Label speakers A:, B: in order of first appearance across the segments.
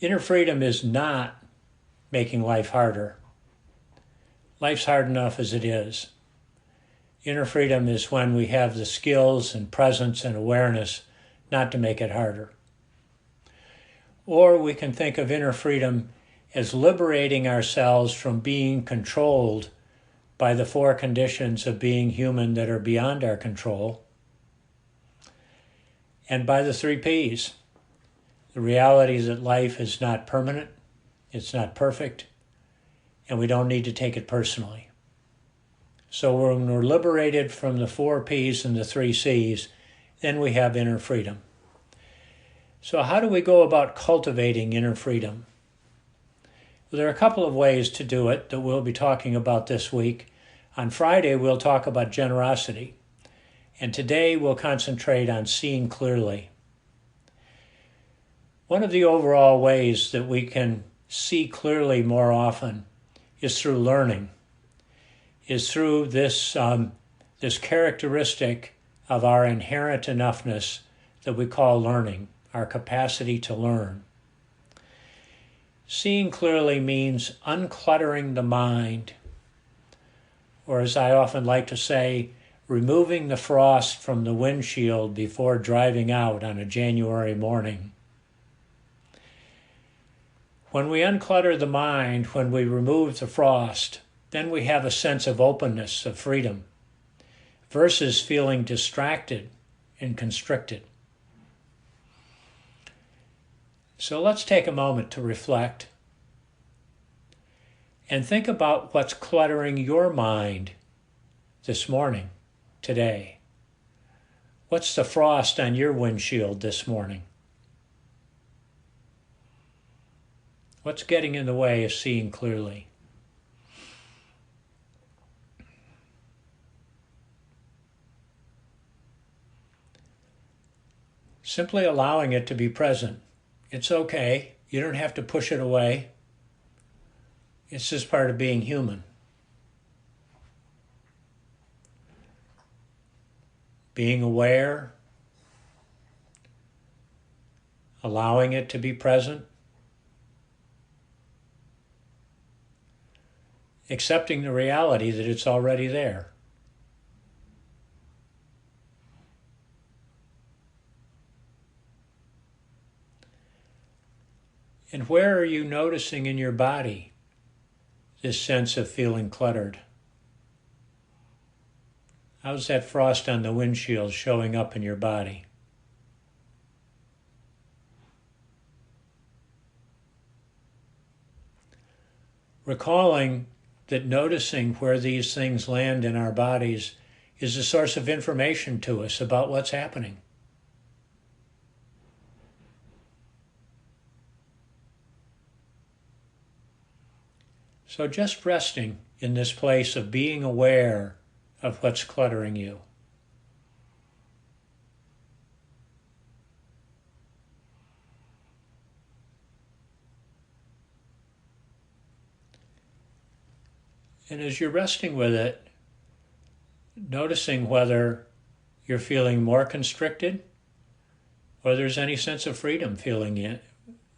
A: Inner freedom is not making life harder. Life's hard enough as it is. Inner freedom is when we have the skills and presence and awareness not to make it harder. Or we can think of inner freedom as liberating ourselves from being controlled by the 4 conditions of being human that are beyond our control, and by the 3 Ps. The reality that life is not permanent, it's not perfect, and we don't need to take it personally. So when we're liberated from the 4 Ps and the 3 Cs, then we have inner freedom. So how do we go about cultivating inner freedom? Well, there are a couple of ways to do it that we'll be talking about this week. On Friday, we'll talk about generosity. And today, we'll concentrate on seeing clearly. One of the overall ways that we can see clearly more often is through learning, is through this characteristic of our inherent enoughness that we call learning, our capacity to learn. Seeing clearly means uncluttering the mind, or as I often like to say, removing the frost from the windshield before driving out on a January morning. When we unclutter the mind, when we remove the frost, then we have a sense of openness, of freedom, versus feeling distracted and constricted. So let's take a moment to reflect and think about what's cluttering your mind this morning, today. What's the frost on your windshield this morning? What's getting in the way of seeing clearly? Simply allowing it to be present. It's okay. You don't have to push it away. It's just part of being human. Being aware, allowing it to be present, accepting the reality that it's already there. And where are you noticing in your body this sense of feeling cluttered? How's that frost on the windshield showing up in your body? Recalling that noticing where these things land in our bodies is a source of information to us about what's happening. So just resting in this place of being aware of what's cluttering you. And as you're resting with it, noticing whether you're feeling more constricted or there's any sense of freedom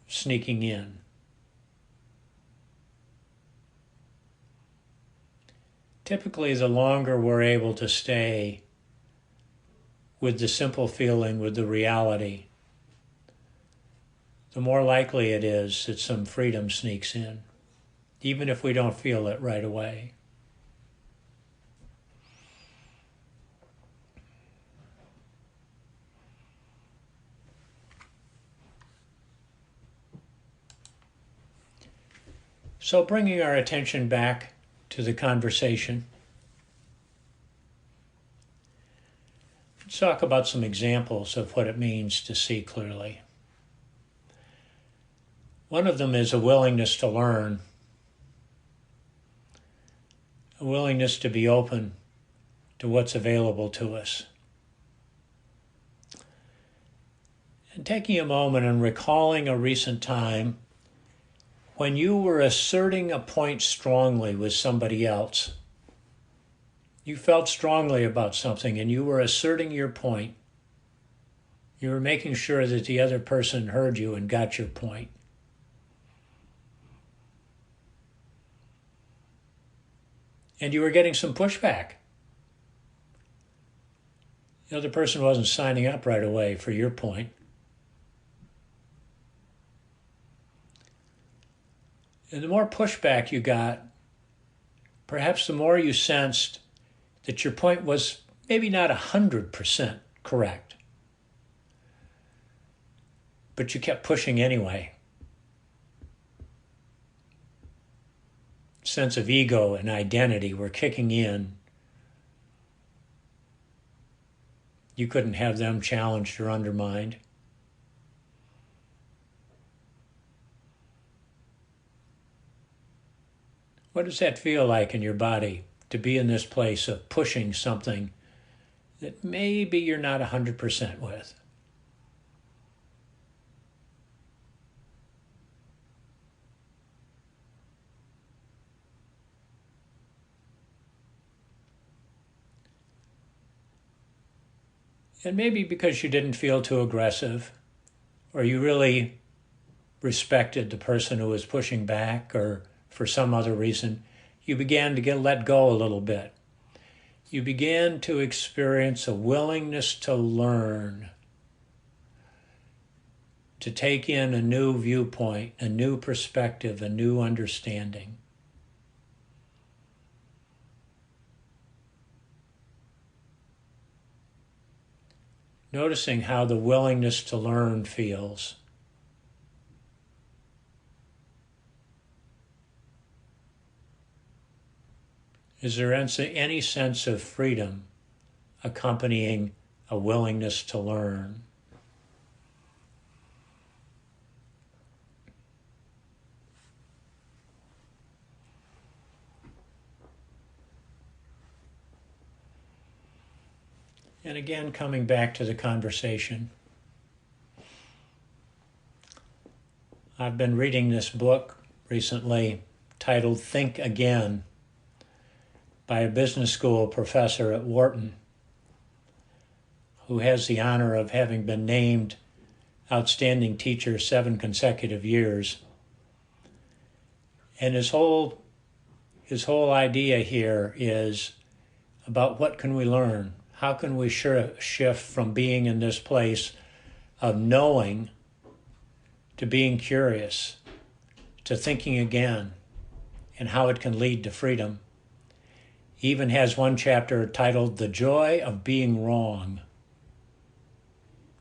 A: sneaking in. Typically, the longer we're able to stay with the simple feeling, with the reality, the more likely it is that some freedom sneaks in, even if we don't feel it right away. So bringing our attention back to the conversation, let's talk about some examples of what it means to see clearly. One of them is a willingness to learn, a willingness to be open to what's available to us. And taking a moment and recalling a recent time when you were asserting a point strongly with somebody else. You felt strongly about something and you were asserting your point. You were making sure that the other person heard you and got your point. and you were getting some pushback. The other person wasn't signing up right away for your point. And the more pushback you got, perhaps the more you sensed that your point was maybe not 100% correct. But you kept pushing anyway. Sense of ego and identity were kicking in. You couldn't have them challenged or undermined. What does that feel like in your body to be in this place of pushing something that maybe you're not 100% with? And maybe because you didn't feel too aggressive, or you really respected the person who was pushing back, or for some other reason, you began to let go a little bit. You began to experience a willingness to learn, to take in a new viewpoint, a new perspective, a new understanding. Noticing how the willingness to learn feels. Is there any sense of freedom accompanying a willingness to learn? And again, coming back to the conversation, I've been reading this book recently titled Think Again by a business school professor at Wharton who has the honor of having been named Outstanding Teacher 7 consecutive years. And his whole idea here is about what can we learn? How can we shift from being in this place of knowing to being curious, to thinking again, and how it can lead to freedom? He even has one chapter titled The Joy of Being Wrong.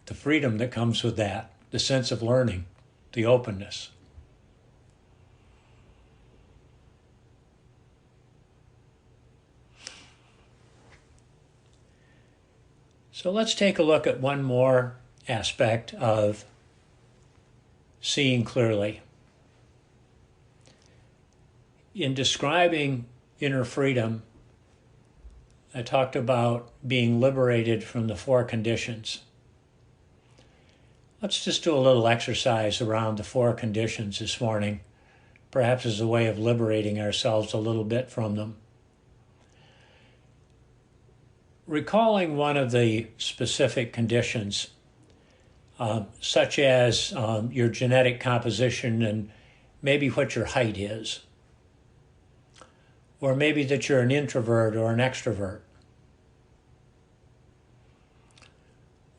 A: The freedom that comes with that, the sense of learning, the openness. So let's take a look at one more aspect of seeing clearly. In describing inner freedom, I talked about being liberated from the 4 conditions. Let's just do a little exercise around the 4 conditions this morning, perhaps as a way of liberating ourselves a little bit from them. Recalling one of the specific conditions, such as your genetic composition and maybe what your height is, or maybe that you're an introvert or an extrovert,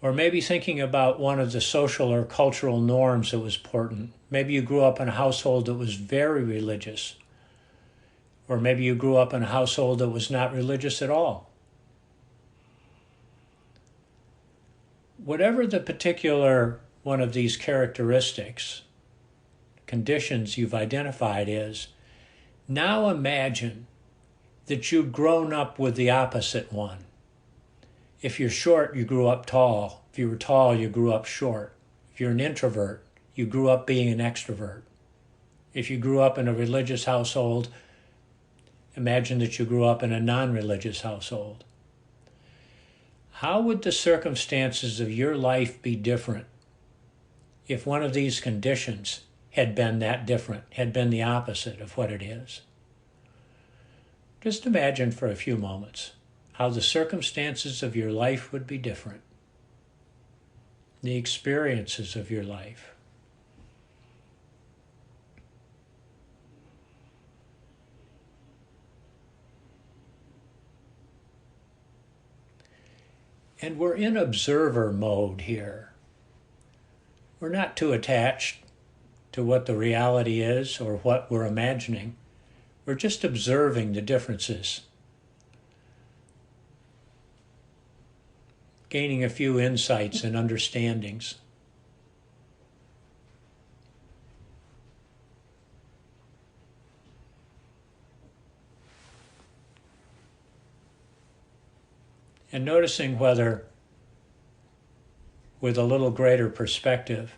A: or maybe thinking about one of the social or cultural norms that was important. Maybe you grew up in a household that was very religious, or maybe you grew up in a household that was not religious at all. Whatever the particular one of these characteristics, conditions you've identified is, now imagine that you've grown up with the opposite one. If you're short, you grew up tall. If you were tall, you grew up short. If you're an introvert, you grew up being an extrovert. If you grew up in a religious household, imagine that you grew up in a non-religious household. How would the circumstances of your life be different if one of these conditions had been that different, had been the opposite of what it is? Just imagine for a few moments how the circumstances of your life would be different, the experiences of your life. And we're in observer mode here. We're not too attached to what the reality is or what we're imagining. We're just observing the differences, gaining a few insights and understandings. And noticing whether, with a little greater perspective,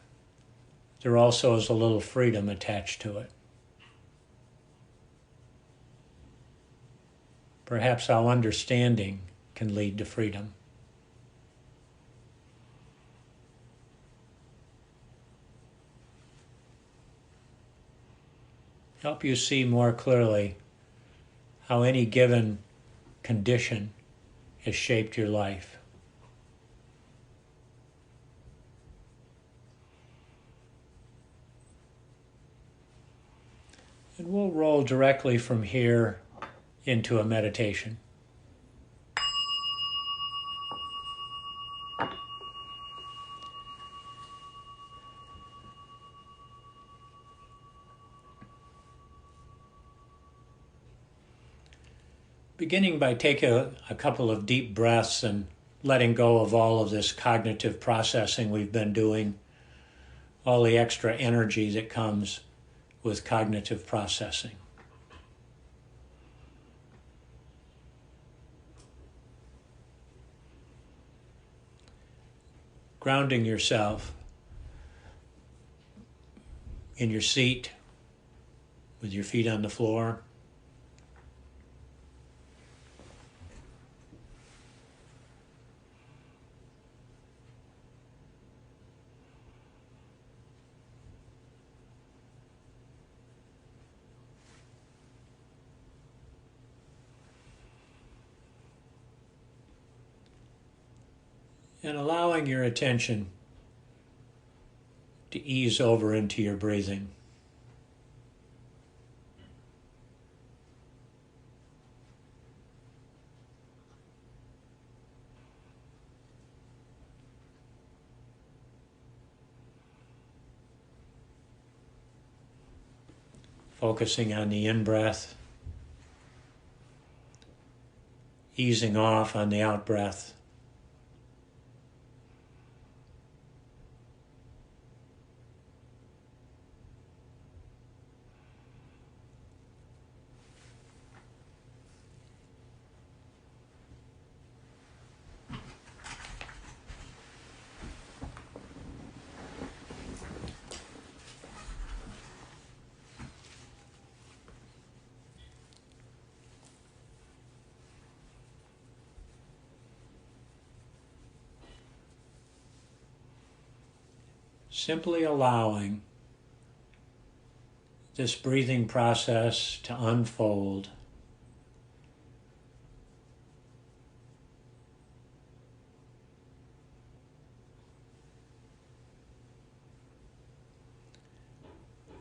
A: there also is a little freedom attached to it. Perhaps our understanding can lead to freedom. Help you see more clearly how any given condition has shaped your life. And we'll roll directly from here into a meditation. Beginning by taking a couple of deep breaths and letting go of all of this cognitive processing we've been doing, all the extra energy that comes with cognitive processing. Grounding yourself in your seat with your feet on the floor. And allowing your attention to ease over into your breathing. Focusing on the in-breath, easing off on the out-breath. Simply allowing this breathing process to unfold.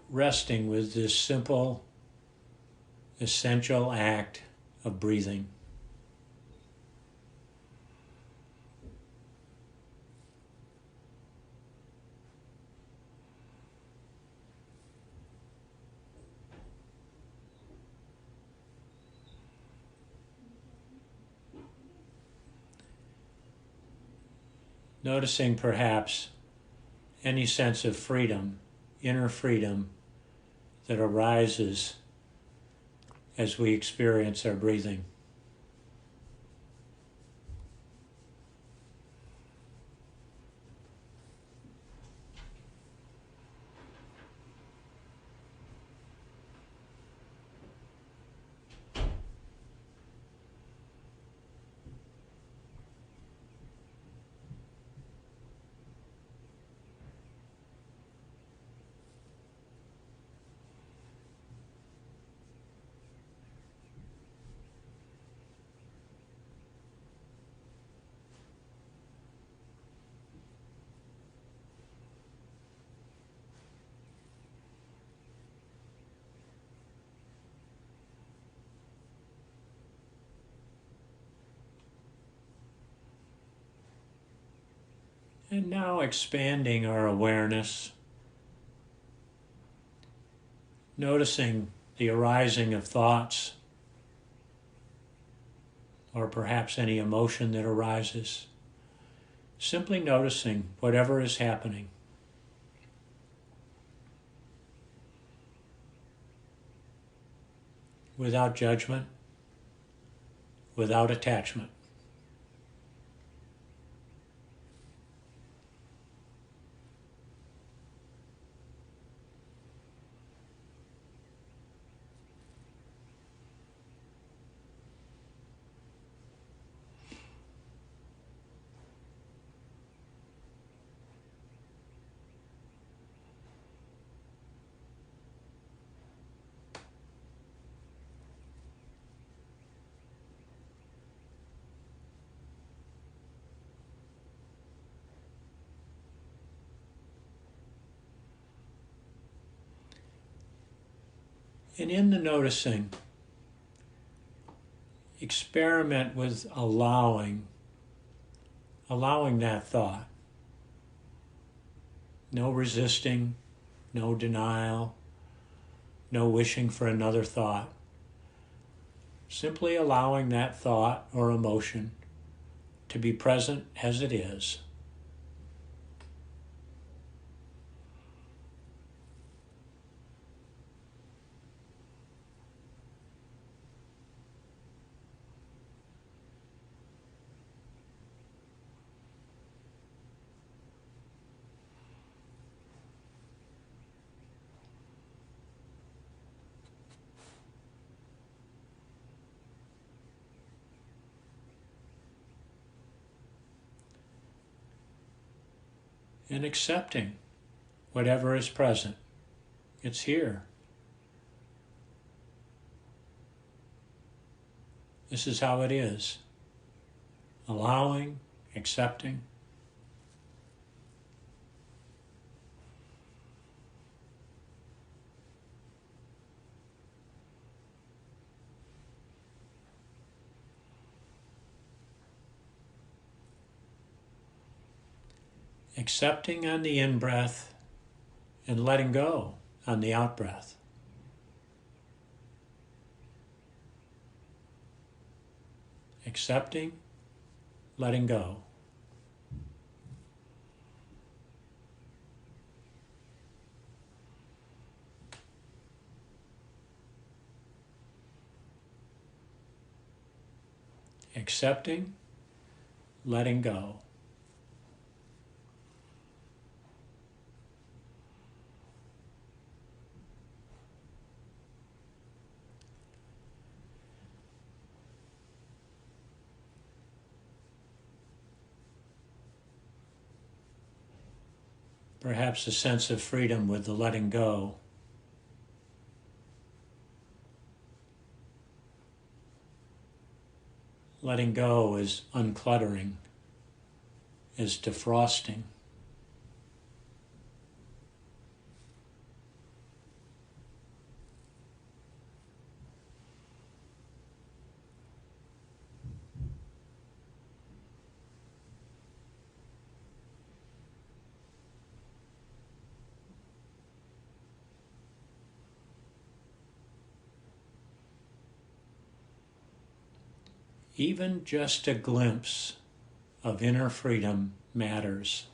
A: Resting with this simple, essential act of breathing. Noticing perhaps any sense of freedom, inner freedom, that arises as we experience our breathing. And now expanding our awareness, noticing the arising of thoughts, or perhaps any emotion that arises. Simply noticing whatever is happening. Without judgment, without attachment. And in the noticing, experiment with allowing that thought. No resisting, no denial, no wishing for another thought. Simply allowing that thought or emotion to be present as it is. And accepting whatever is present. It's here. This is how it is. Allowing, accepting. Accepting on the in-breath and letting go on the out-breath. Accepting, letting go. Accepting, letting go. Perhaps a sense of freedom with the letting go. Letting go is uncluttering, is defrosting. Even just a glimpse of inner freedom matters.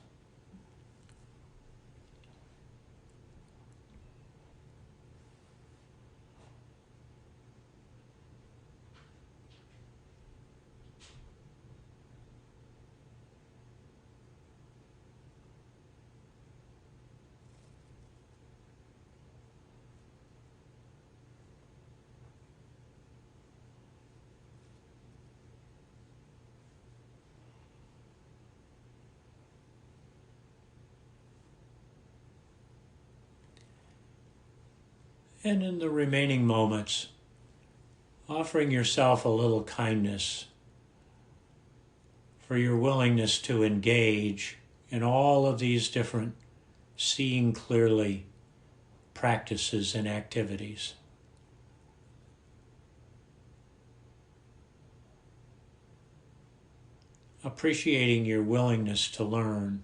A: And in the remaining moments, offering yourself a little kindness for your willingness to engage in all of these different seeing clearly practices and activities. Appreciating your willingness to learn.